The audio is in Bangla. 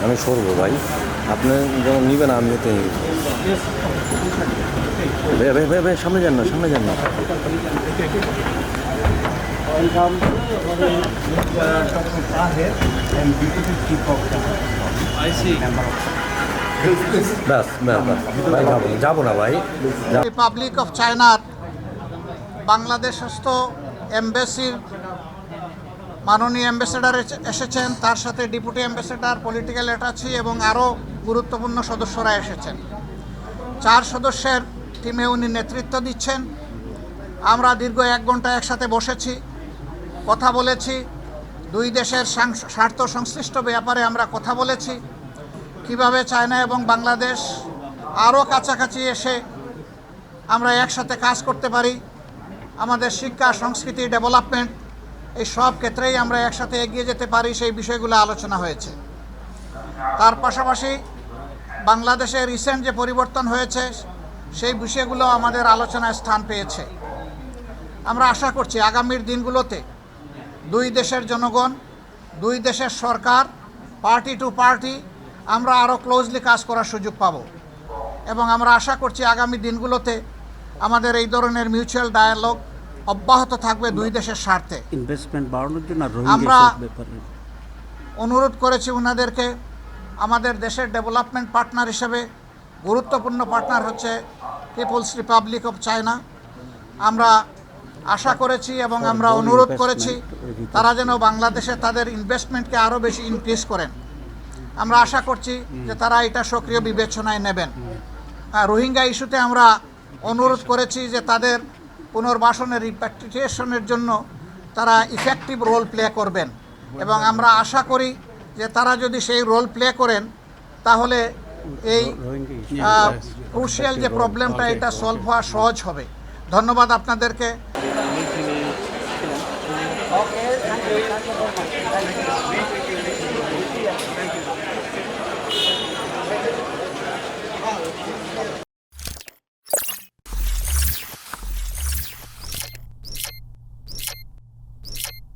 আমি সরবো ভাই, আপনি যখন নিবেন আমি তো ভাই ভাই ভাই ভাই সামনে যান না, সামনে যান না। ব্যাস ব্যাস ব্যাস ভাই, যাবো না ভাই। রিপাবলিক অফ চায়নার বাংলাদেশস্থ এমবেসির মাননীয় অ্যাম্বাসেডার এসেছেন, তার সাথে ডেপুটি অ্যাম্বাসেডার, পলিটিক্যাল অ্যাটাচি এবং আরও গুরুত্বপূর্ণ সদস্যরা এসেছেন। 4 সদস্যের টিমে উনি নেতৃত্ব দিচ্ছেন। আমরা দীর্ঘ 1 ঘন্টা একসাথে বসেছি, কথা বলেছি। 2 দেশের স্বার্থ সংশ্লিষ্ট ব্যাপারে আমরা কথা বলেছি, কিভাবে চায়না এবং বাংলাদেশ আরও কাছাকাছি এসে আমরা একসাথে কাজ করতে পারি। আমাদের শিক্ষা, সংস্কৃতি, ডেভেলপমেন্ট এই সব ক্ষেত্রেই আমরা একসাথে এগিয়ে যেতে পারি, সেই বিষয়গুলো আলোচনা হয়েছে। তার পাশাপাশি বাংলাদেশে রিসেন্ট যে পরিবর্তন হয়েছে সেই বিষয়গুলো আমাদের আলোচনায় স্থান পেয়েছে। আমরা আশা করছি আগামীর দিনগুলোতে 2 দেশের জনগণ, 2 দেশের সরকার, পার্টি টু পার্টি আমরা আরও ক্লোজলি কাজ করার সুযোগ পাব এবং আমরা আশা করছি আগামী দিনগুলোতে আমাদের এই ধরনের মিউচুয়াল ডায়ালগ অব্যাহত থাকবে 2 দেশের স্বার্থে। ইনভেস্টমেন্ট বাড়ানোর জন্য আমরা অনুরোধ করেছি ওনাদেরকে আমাদের দেশের ডেভেলপমেন্ট পার্টনার হিসেবে গুরুত্বপূর্ণ পার্টনার হচ্ছে পিপলস রিপাবলিক অফ চায়না। আমরা আশা করেছি এবং আমরা অনুরোধ করেছি তারা যেন বাংলাদেশে তাদের ইনভেস্টমেন্টকে আরও বেশি ইনক্রিজ করেন। আমরা আশা করছি যে তারা এটা সক্রিয় বিবেচনায় নেবেন। রোহিঙ্গা ইস্যুতে আমরা অনুরোধ করেছি যে তাদের পুনর্বাসনের রিপ্যাট্রিয়েশনের জন্য তারা ইফেক্টিভ রোল প্লে করবেন এবং আমরা আশা করি যে তারা যদি সেই রোল প্লে করেন তাহলে এই ক্রুশিয়াল যে প্রবলেমটা এটা সলভ হওয়া সহজ হবে। ধন্যবাদ আপনাদেরকে।